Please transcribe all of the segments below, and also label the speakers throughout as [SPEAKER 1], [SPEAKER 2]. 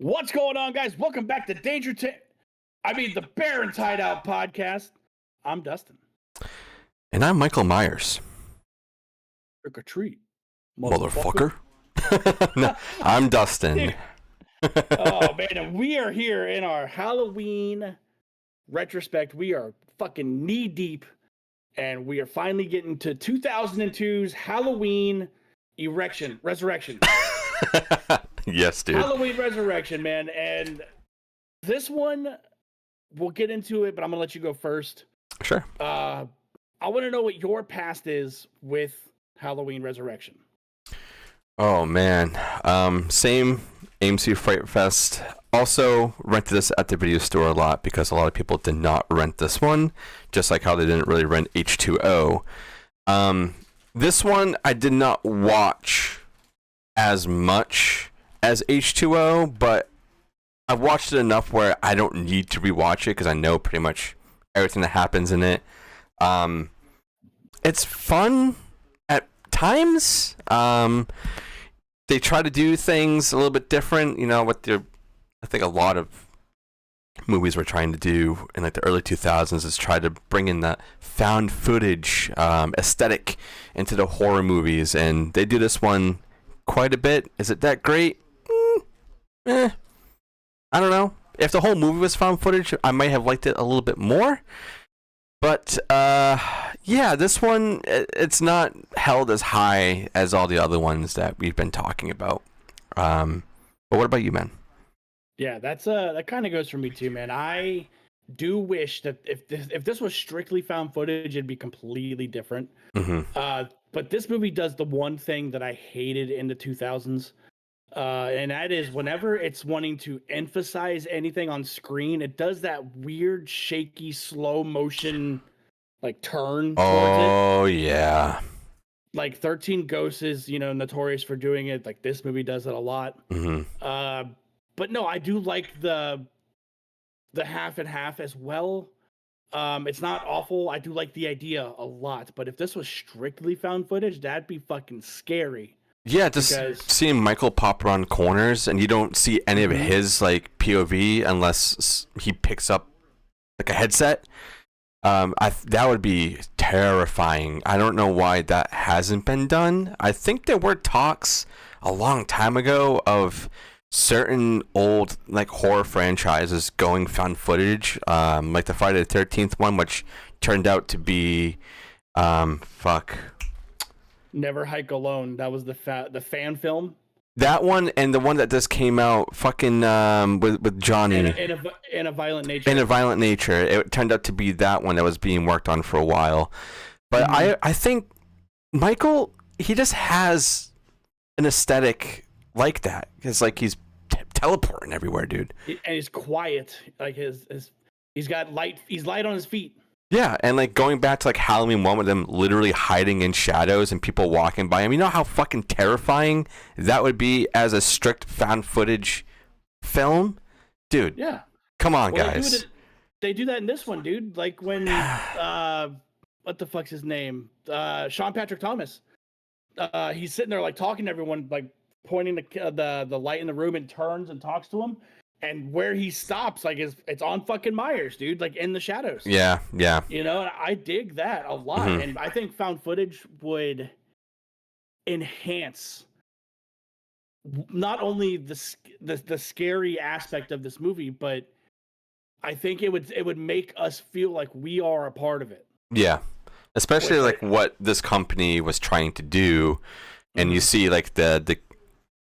[SPEAKER 1] What's going on, guys? Welcome back to the Bear and Tied Out podcast. I'm Dustin.
[SPEAKER 2] And I'm Michael Myers.
[SPEAKER 1] Trick or treat,
[SPEAKER 2] motherfucker. No, I'm Dustin.
[SPEAKER 1] Oh man, and we are here in our Halloween retrospect. We are fucking knee deep, and we are finally getting to 2002's Halloween Resurrection.
[SPEAKER 2] Yes, dude.
[SPEAKER 1] Halloween Resurrection, man. And this one, we'll get into it, but I'm gonna let you go first.
[SPEAKER 2] Sure.
[SPEAKER 1] I want to know what your past is with Halloween Resurrection.
[SPEAKER 2] Oh man. Same AMC Fright Fest. Also rented this at the video store a lot because a lot of people did not rent this one, just like how they didn't really rent H2O. This one I did not watch as much as H2O, but I've watched it enough where I don't need to rewatch it because I know pretty much everything that happens in it. It's fun at times. They try to do things a little bit different, what I think a lot of movies were trying to do in like the early 2000s is try to bring in that found footage aesthetic into the horror movies, and they do this one quite a bit. Is it that great? I don't know. If the whole movie was found footage, I might have liked it a little bit more. But, yeah, this one, it's not held as high as all the other ones that we've been talking about. But what about you, man?
[SPEAKER 1] Yeah, that kind of goes for me too, man. I do wish that if this was strictly found footage, it'd be completely different.
[SPEAKER 2] Mm-hmm.
[SPEAKER 1] But this movie does the one thing that I hated in the 2000s. And that is whenever it's wanting to emphasize anything on screen, it does that weird, shaky, slow motion, like turn towards it.
[SPEAKER 2] Oh, yeah.
[SPEAKER 1] Like 13 Ghosts is, notorious for doing it. Like this movie does it a lot.
[SPEAKER 2] Mm-hmm.
[SPEAKER 1] But no, I do like the half and half as well. It's not awful. I do like the idea a lot. But if this was strictly found footage, that'd be fucking scary.
[SPEAKER 2] Yeah, just seeing Michael pop around corners and you don't see any of his like POV unless he picks up like a headset. That would be terrifying. I don't know why that hasn't been done. I think there were talks a long time ago of certain old like horror franchises going found footage, like the Friday the 13th one, which turned out to be
[SPEAKER 1] Never Hike Alone. That was the fan film.
[SPEAKER 2] That one and the one that just came out, fucking with Johnny.
[SPEAKER 1] In a Violent Nature.
[SPEAKER 2] In a Violent Nature. It turned out to be that one that was being worked on for a while. But I think Michael, he just has an aesthetic like that. It's like he's teleporting everywhere, dude.
[SPEAKER 1] And he's quiet. Like he's got light. He's light on his feet.
[SPEAKER 2] Yeah, and like going back to like Halloween 1 with them literally hiding in shadows and people walking by him. You know how fucking terrifying that would be as a strict found footage film? Dude.
[SPEAKER 1] Yeah.
[SPEAKER 2] Come on, guys.
[SPEAKER 1] They do that in this one, dude. Like when what the fuck's his name? Sean Patrick Thomas. He's sitting there like talking to everyone, like pointing the light in the room and turns and talks to him. And where he stops, like, it's on fucking Myers, dude, like in the shadows.
[SPEAKER 2] Yeah.
[SPEAKER 1] And I dig that a lot. And I think found footage would enhance not only the scary aspect of this movie, but I think it would make us feel like we are a part of it.
[SPEAKER 2] Yeah. Especially like what this company was trying to do. And you see like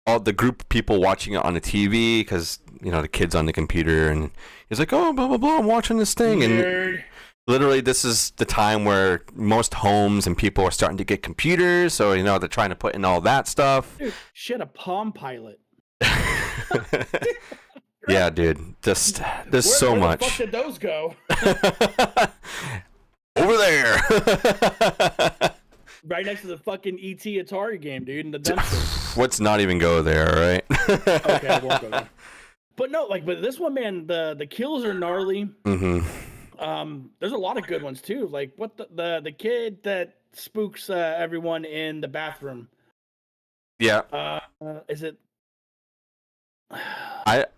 [SPEAKER 2] all the group of people watching it on the TV because the kid's on the computer and he's like, oh, blah blah blah, I'm watching this thing.
[SPEAKER 1] Nerd.
[SPEAKER 2] And literally this is the time where most homes and people are starting to get computers, so they're trying to put in all that stuff.
[SPEAKER 1] Dude, shit, a Palm Pilot.
[SPEAKER 2] Yeah, dude, just there's so much.
[SPEAKER 1] Where the fuck did those go?
[SPEAKER 2] Over there.
[SPEAKER 1] Right next to the fucking ET Atari game, dude, in the dumpster.
[SPEAKER 2] Let's not even go there, all right?
[SPEAKER 1] Okay, I won't go there. But no, but this one, man, the kills are gnarly. There's a lot of good ones too. Like what the kid that spooks everyone in the bathroom.
[SPEAKER 2] Yeah.
[SPEAKER 1] Is it?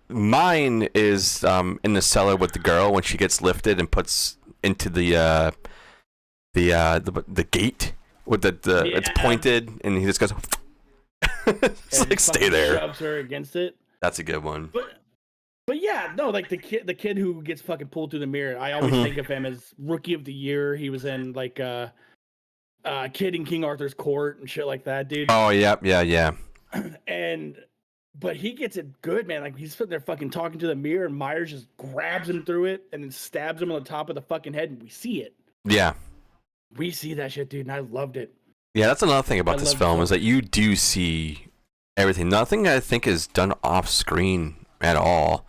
[SPEAKER 2] mine is in the cellar with the girl when she gets lifted and puts into the gate with the it's pointed and he just goes it's like stay there.
[SPEAKER 1] Shoves her against it.
[SPEAKER 2] That's a good one.
[SPEAKER 1] But yeah, no, like the kid who gets fucking pulled through the mirror. I always think of him as Rookie of the Year. He was in like Kid in King Arthur's Court and shit like that, dude.
[SPEAKER 2] Oh yeah.
[SPEAKER 1] But he gets it good, man. Like he's sitting there fucking talking to the mirror, and Myers just grabs him through it and then stabs him on the top of the fucking head, and we see it.
[SPEAKER 2] Yeah.
[SPEAKER 1] We see that shit, dude, and I loved it.
[SPEAKER 2] Yeah, that's another thing about this film is that you do see everything. Nothing I think is done off screen at all.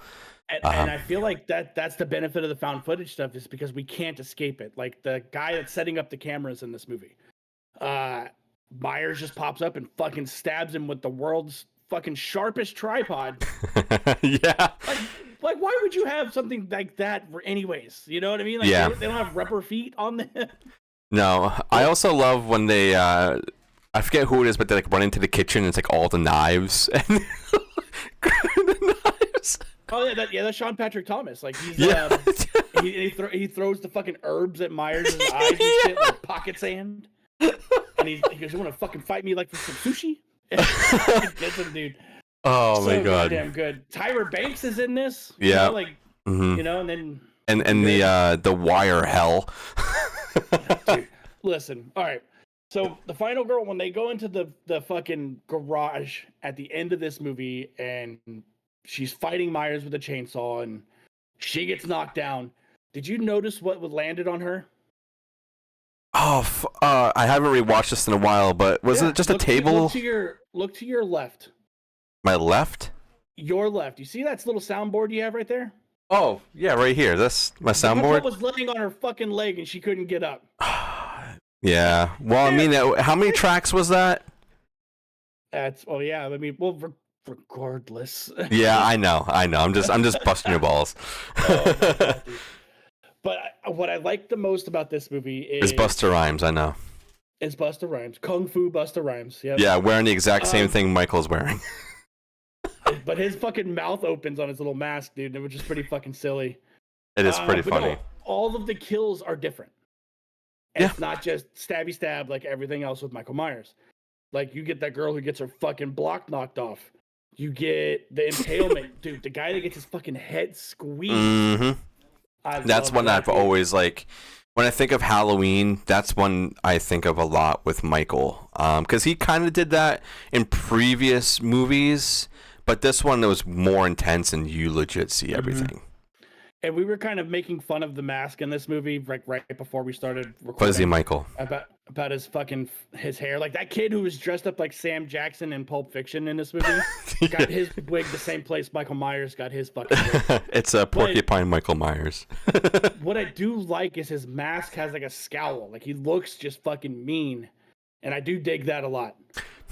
[SPEAKER 1] And I feel like that's the benefit of the found footage stuff is because we can't escape it. Like the guy that's setting up the cameras in this movie, Myers just pops up and fucking stabs him with the world's fucking sharpest tripod.
[SPEAKER 2] Yeah.
[SPEAKER 1] Like why would you have something like that for anyways? You know what I mean? Like
[SPEAKER 2] yeah.
[SPEAKER 1] They don't have rubber feet on them.
[SPEAKER 2] No. I also love when they I forget who it is, but they like run into the kitchen and it's like all the knives and the knives.
[SPEAKER 1] Oh yeah, that's Sean Patrick Thomas. Like he's he throws the fucking herbs at Myers' eyes and shit like pocket sand. And he goes, "You want to fucking fight me like for some sushi?" Gets him, dude.
[SPEAKER 2] Oh my god,
[SPEAKER 1] damn good. Tyra Banks is in this.
[SPEAKER 2] Yeah,
[SPEAKER 1] you know, like you know, and then
[SPEAKER 2] and the wire hell.
[SPEAKER 1] Dude, listen, all right. So the final girl, when they go into the fucking garage at the end of this movie, and she's fighting Myers with a chainsaw, and she gets knocked down. Did you notice what landed on her?
[SPEAKER 2] Oh, I haven't rewatched this in a while, but was it just a table?
[SPEAKER 1] Look to your left.
[SPEAKER 2] My left?
[SPEAKER 1] Your left. You see that little soundboard you have right there?
[SPEAKER 2] Oh, yeah, right here. That's my soundboard.
[SPEAKER 1] What was laying on her fucking leg and she couldn't get up.
[SPEAKER 2] Yeah. Well, I mean, how many tracks was that?
[SPEAKER 1] Regardless.
[SPEAKER 2] Yeah, I know. I'm just busting your balls.
[SPEAKER 1] But what I like the most about this movie is
[SPEAKER 2] Busta Rhymes. I know.
[SPEAKER 1] It's Busta Rhymes, Kung Fu Busta Rhymes. Yep.
[SPEAKER 2] Yeah, wearing the exact same thing Michael's wearing.
[SPEAKER 1] But his fucking mouth opens on his little mask, dude, which is pretty fucking silly.
[SPEAKER 2] It is pretty funny.
[SPEAKER 1] No, all of the kills are different. And it's not just stabby stab like everything else with Michael Myers. Like you get that girl who gets her fucking block knocked off. You get the impalement, dude. The guy that gets his fucking head squeezed.
[SPEAKER 2] Mm-hmm. That's one I've always like. When I think of Halloween, that's one I think of a lot with Michael, because he kind of did that in previous movies, but this one was more intense, and you legit see everything.
[SPEAKER 1] Mm-hmm. And we were kind of making fun of the mask in this movie, right before we started recording.
[SPEAKER 2] Fuzzy Michael.
[SPEAKER 1] About his hair. Like that kid who was dressed up like Sam Jackson in Pulp Fiction in this movie got his wig the same place Michael Myers got his fucking wig.
[SPEAKER 2] It's a porcupine Michael Myers.
[SPEAKER 1] What I do like is his mask has like a scowl. Like he looks just fucking mean. And I do dig that a lot.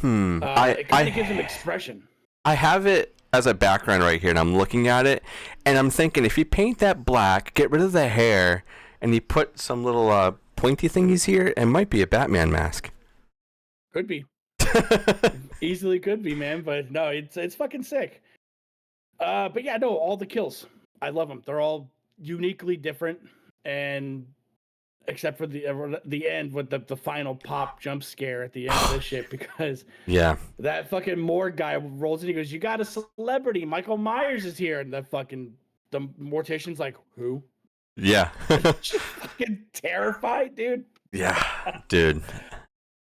[SPEAKER 1] It kind of gives him expression.
[SPEAKER 2] I have it as a background right here, and I'm looking at it, and I'm thinking if you paint that black, get rid of the hair, and you put some little pointy thingies here, it might be a Batman mask.
[SPEAKER 1] Could be. Easily could be, man. But no, it's fucking sick. But yeah, no, all the kills, I love them. They're all uniquely different, and except for the end with the final pop jump scare at the end of this shit, because that fucking morgue guy rolls in, he goes, "You got a celebrity, Michael Myers is here," and the mortician's like, "Who?"
[SPEAKER 2] Yeah.
[SPEAKER 1] Just fucking terrified, dude.
[SPEAKER 2] Yeah, dude.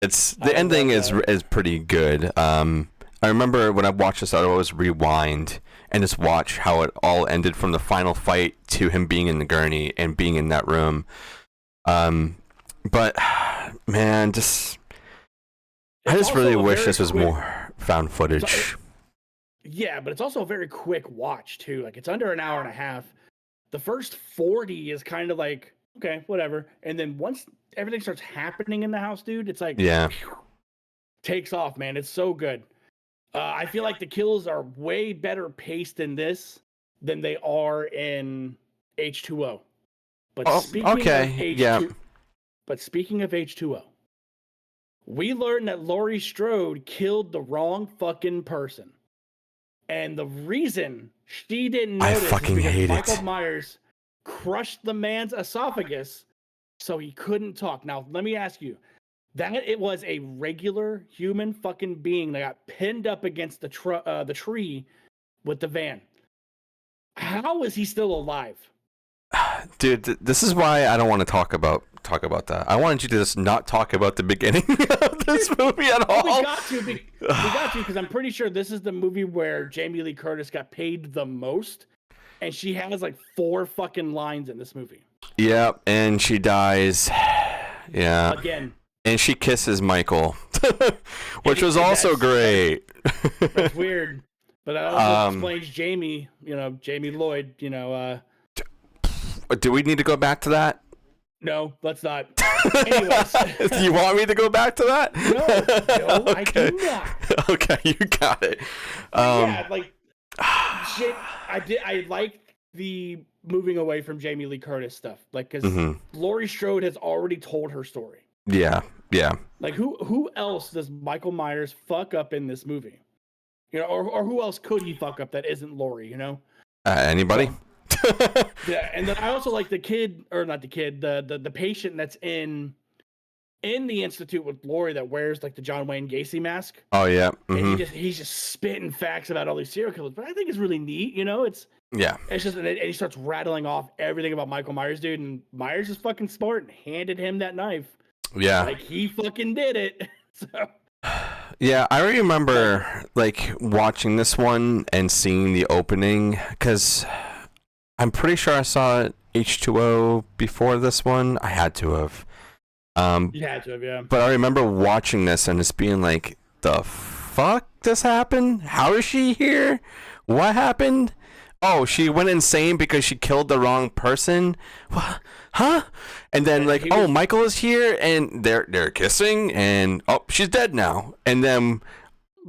[SPEAKER 2] It's the ending is pretty good. I remember when I watched this, I would always rewind and just watch how it all ended from the final fight to him being in the gurney and being in that room. But man, I just really wish this was more found footage.
[SPEAKER 1] Yeah, but it's also a very quick watch too. Like it's under an hour and a half. The first 40 is kind of like, okay, whatever. And then once everything starts happening in the house, dude, it's like, takes off, man. It's so good. I feel like the kills are way better paced in this than they are in H2O. But speaking of H2O, we learned that Laurie Strode killed the wrong fucking person. And the reason she didn't
[SPEAKER 2] I
[SPEAKER 1] notice is
[SPEAKER 2] fucking
[SPEAKER 1] because
[SPEAKER 2] hate
[SPEAKER 1] Michael
[SPEAKER 2] it.
[SPEAKER 1] Myers crushed the man's esophagus so he couldn't talk. Now, let me ask you, that it was a regular human fucking being that got pinned up against the tree with the van. How is he still alive?
[SPEAKER 2] Dude, this is why I don't want to talk about that. I wanted you to just not talk about the beginning of this movie at all.
[SPEAKER 1] We got to because I'm pretty sure this is the movie where Jamie Lee Curtis got paid the most, and she has like 4 fucking lines in this movie.
[SPEAKER 2] Yeah, and she dies. Yeah.
[SPEAKER 1] Again.
[SPEAKER 2] And she kisses Michael, which was also great.
[SPEAKER 1] That's weird. But that also explains Jamie, Jamie Lloyd,
[SPEAKER 2] Do we need to go back to that?
[SPEAKER 1] No, let's not. Anyways.
[SPEAKER 2] Do you want me to go back to that?
[SPEAKER 1] No, okay. I do not.
[SPEAKER 2] Okay, you got it.
[SPEAKER 1] Yeah, like, I like the moving away from Jamie Lee Curtis stuff. Like, because Laurie Strode has already told her story.
[SPEAKER 2] Yeah.
[SPEAKER 1] Like, who else does Michael Myers fuck up in this movie? Or who else could he fuck up that isn't Laurie,
[SPEAKER 2] Anybody?
[SPEAKER 1] Yeah, and then I also like the patient that's in the institute with Laurie that wears like the John Wayne Gacy mask.
[SPEAKER 2] Oh yeah.
[SPEAKER 1] And he's just spitting facts about all these serial killers. But I think it's really neat, it's just, and he starts rattling off everything about Michael Myers, dude, and Myers is fucking smart and handed him that knife.
[SPEAKER 2] Yeah.
[SPEAKER 1] Like, he fucking did it. So
[SPEAKER 2] yeah, I remember like watching this one and seeing the opening, because I'm pretty sure I saw H2O before this one. I had to have.
[SPEAKER 1] You had to have, yeah.
[SPEAKER 2] But I remember watching this and just being like, the fuck this happened? How is she here? What happened? Oh, she went insane because she killed the wrong person? What? Huh? And then Michael is here and they're kissing and she's dead now. And then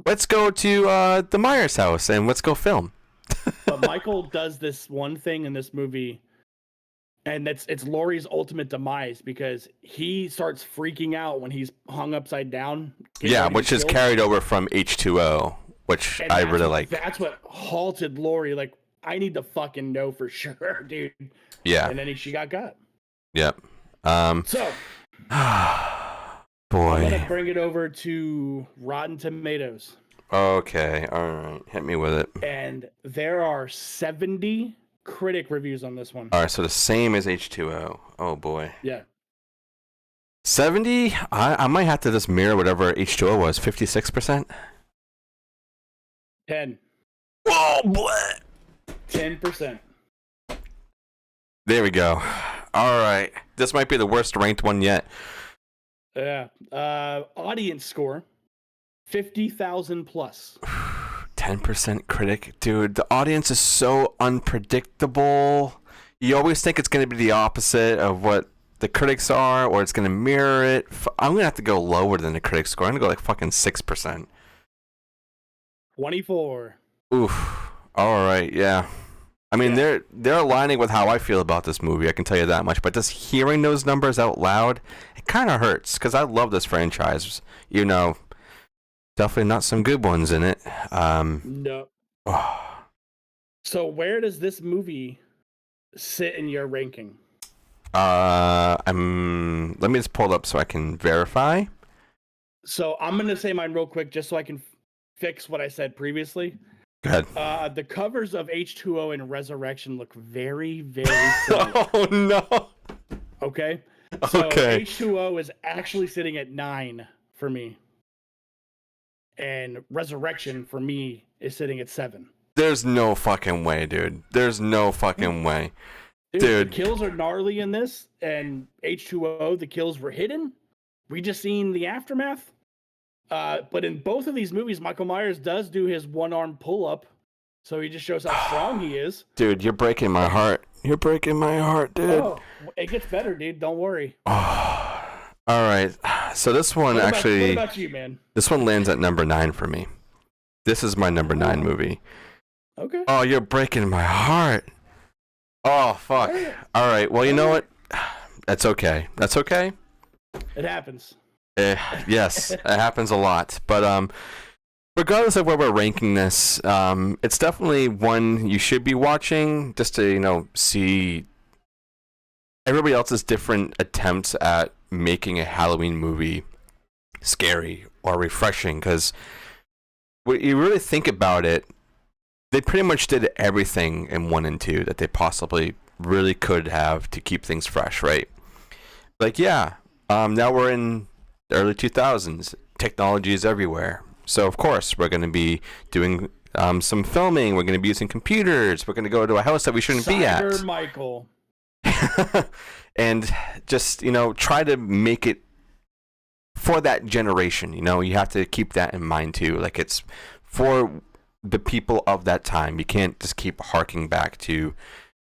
[SPEAKER 2] let's go to the Myers house and let's go film.
[SPEAKER 1] But Michael does this one thing in this movie, and it's Laurie's ultimate demise, because he starts freaking out when he's hung upside down.
[SPEAKER 2] Yeah, which is carried over from H2O, which I really like.
[SPEAKER 1] That's what halted Laurie. Like, I need to fucking know for sure, dude.
[SPEAKER 2] Yeah.
[SPEAKER 1] And then she got.
[SPEAKER 2] Yep.
[SPEAKER 1] So,
[SPEAKER 2] boy,
[SPEAKER 1] I'm gonna bring it over to Rotten Tomatoes.
[SPEAKER 2] Okay, all right, hit me with it.
[SPEAKER 1] And there are 70 critic reviews on this one.
[SPEAKER 2] All right, so the same as H2O. Oh boy.
[SPEAKER 1] Yeah.
[SPEAKER 2] 70. I might have to just mirror whatever H2O was. 56%.
[SPEAKER 1] 10.
[SPEAKER 2] Whoa, boy.
[SPEAKER 1] 10%.
[SPEAKER 2] There we go. All right, this might be the worst ranked one yet.
[SPEAKER 1] Yeah. Audience score, 50,000 plus.
[SPEAKER 2] 10% critic, dude. The audience is so unpredictable. You always think it's going to be the opposite of what the critics are, or it's going to mirror it. I'm going to have to go lower than the critic score. I'm going to go like fucking 6%.
[SPEAKER 1] 24.
[SPEAKER 2] Oof. All right, yeah. I mean, they're aligning with how I feel about this movie, I can tell you that much. But just hearing those numbers out loud, it kind of hurts, because I love this franchise. Definitely not some good ones in it.
[SPEAKER 1] No.
[SPEAKER 2] Oh.
[SPEAKER 1] So where does this movie sit in your ranking?
[SPEAKER 2] Let me just pull it up so I can verify.
[SPEAKER 1] So I'm going to say mine real quick, just so I can fix what I said previously.
[SPEAKER 2] Go ahead.
[SPEAKER 1] The covers of H2O and Resurrection look very, very similar.
[SPEAKER 2] Oh, no.
[SPEAKER 1] Okay? So
[SPEAKER 2] okay.
[SPEAKER 1] H2O is actually sitting at 9 for me. And Resurrection, for me, is sitting at 7.
[SPEAKER 2] There's no fucking way, dude. There's no fucking way. Dude.
[SPEAKER 1] The kills are gnarly in this, and H2O, the kills were hidden. We just seen the aftermath. But in both of these movies, Michael Myers does do his one-arm pull-up, so he just shows how strong he is.
[SPEAKER 2] Dude, you're breaking my heart. You're breaking my heart, dude.
[SPEAKER 1] Oh, it gets better, dude. Don't worry.
[SPEAKER 2] Oh. All right. So this one
[SPEAKER 1] what about you, man?
[SPEAKER 2] This one lands at number 9 for me. This is my number 9 movie.
[SPEAKER 1] Okay.
[SPEAKER 2] Oh, you're breaking my heart. Oh, fuck. All right. Well, you know what? That's okay. That's okay.
[SPEAKER 1] It happens.
[SPEAKER 2] Yes, it happens a lot. But regardless of where we're ranking this, it's definitely one you should be watching just to see everybody else's different attempts at making a Halloween movie scary or refreshing. Because when you really think about it, they pretty much did everything in 1 and 2 that they possibly really could have to keep things fresh, right? Like, now we're in the early 2000s. Technology is everywhere. So, of course, we're going to be doing some filming. We're going to be using computers. We're going to go to a house that we shouldn't be at.
[SPEAKER 1] Cyber Michael.
[SPEAKER 2] And just, try to make it for that generation. You have to keep that in mind, too. Like, it's for the people of that time. You can't just keep harking back to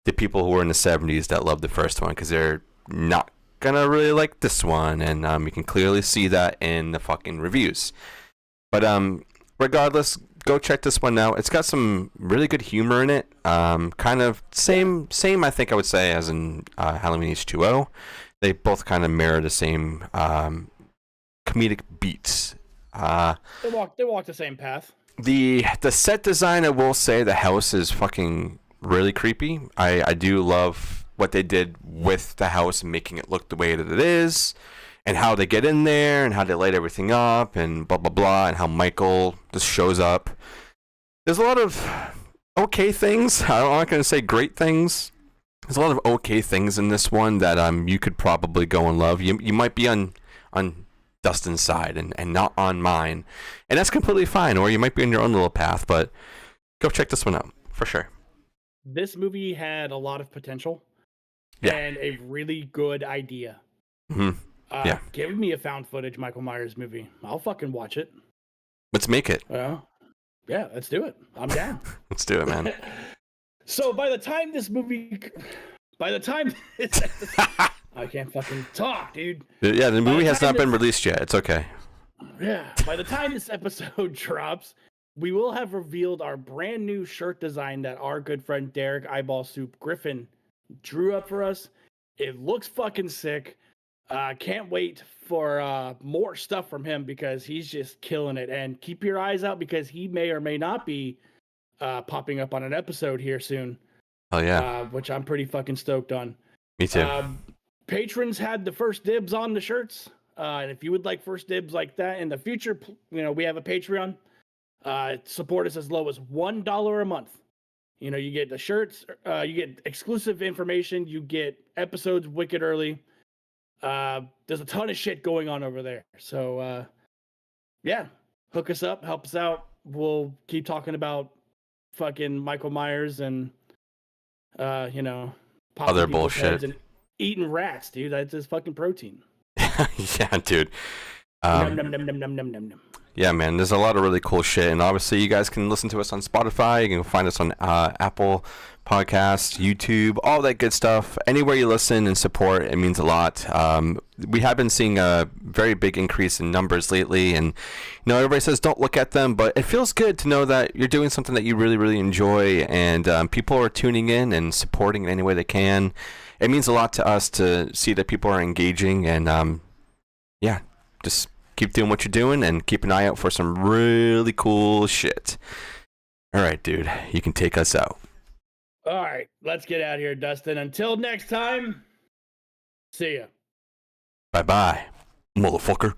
[SPEAKER 2] the people who were in the 70s that loved the first one, because they're not gonna really like this one, and you can clearly see that in the fucking reviews. But regardless, go check this one out. It's got some really good humor in it. Kind of same I think I would say as in Halloween H2O. They both kind of mirror the same comedic beats.
[SPEAKER 1] They walk the same path.
[SPEAKER 2] The set design, I will say, the house is fucking really creepy. I do love what they did with the house and making it look the way that it is, and how they get in there and how they light everything up and blah blah blah, and how Michael just shows up. There's a lot of okay things. I'm not going to say great things. There's a lot of okay things in this one that you could probably go and love. You might be on Dustin's side and not on mine, and that's completely fine. Or you might be on your own little path, but go check this one out for sure.
[SPEAKER 1] This movie had a lot of potential.
[SPEAKER 2] Yeah.
[SPEAKER 1] And a really good idea.
[SPEAKER 2] Mm-hmm.
[SPEAKER 1] Give me a found footage Michael Myers movie. I'll fucking watch it.
[SPEAKER 2] Let's make it.
[SPEAKER 1] Well, yeah, let's do it. I'm down.
[SPEAKER 2] Let's do it, man.
[SPEAKER 1] So by the time I can't fucking talk, dude.
[SPEAKER 2] Yeah, the movie has not been released yet. It's okay.
[SPEAKER 1] Yeah, by the time this episode drops, we will have revealed our brand new shirt design that our good friend Derek Eyeball Soup Griffin drew up for us. It looks fucking sick. Can't wait for more stuff from him, because he's just killing it. And keep your eyes out, because he may or may not be popping up on an episode here soon.
[SPEAKER 2] Oh yeah.
[SPEAKER 1] Which I'm pretty fucking stoked on.
[SPEAKER 2] Me too.
[SPEAKER 1] Patrons had the first dibs on the shirts. And if you would like first dibs like that in the future, we have a Patreon. Support us as low as $1 a month. You get the shirts, you get exclusive information, you get episodes wicked early. There's a ton of shit going on over there. So, hook us up, help us out. We'll keep talking about fucking Michael Myers and,
[SPEAKER 2] other bullshit.
[SPEAKER 1] And eating rats, dude. That's just fucking protein.
[SPEAKER 2] Yeah, dude.
[SPEAKER 1] Num, num, num, num, num, num, num, num.
[SPEAKER 2] Yeah, man, there's a lot of really cool shit, and obviously you guys can listen to us on Spotify. You can find us on Apple Podcasts, YouTube, all that good stuff. Anywhere you listen and support, it means a lot. We have been seeing a very big increase in numbers lately, and everybody says don't look at them, but it feels good to know that you're doing something that you really, really enjoy, and people are tuning in and supporting in any way they can. It means a lot to us to see that people are engaging, and just keep doing what you're doing and keep an eye out for some really cool shit. All right, dude, you can take us out.
[SPEAKER 1] All right, let's get out of here, Dustin. Until next time, see ya.
[SPEAKER 2] Bye-bye, motherfucker.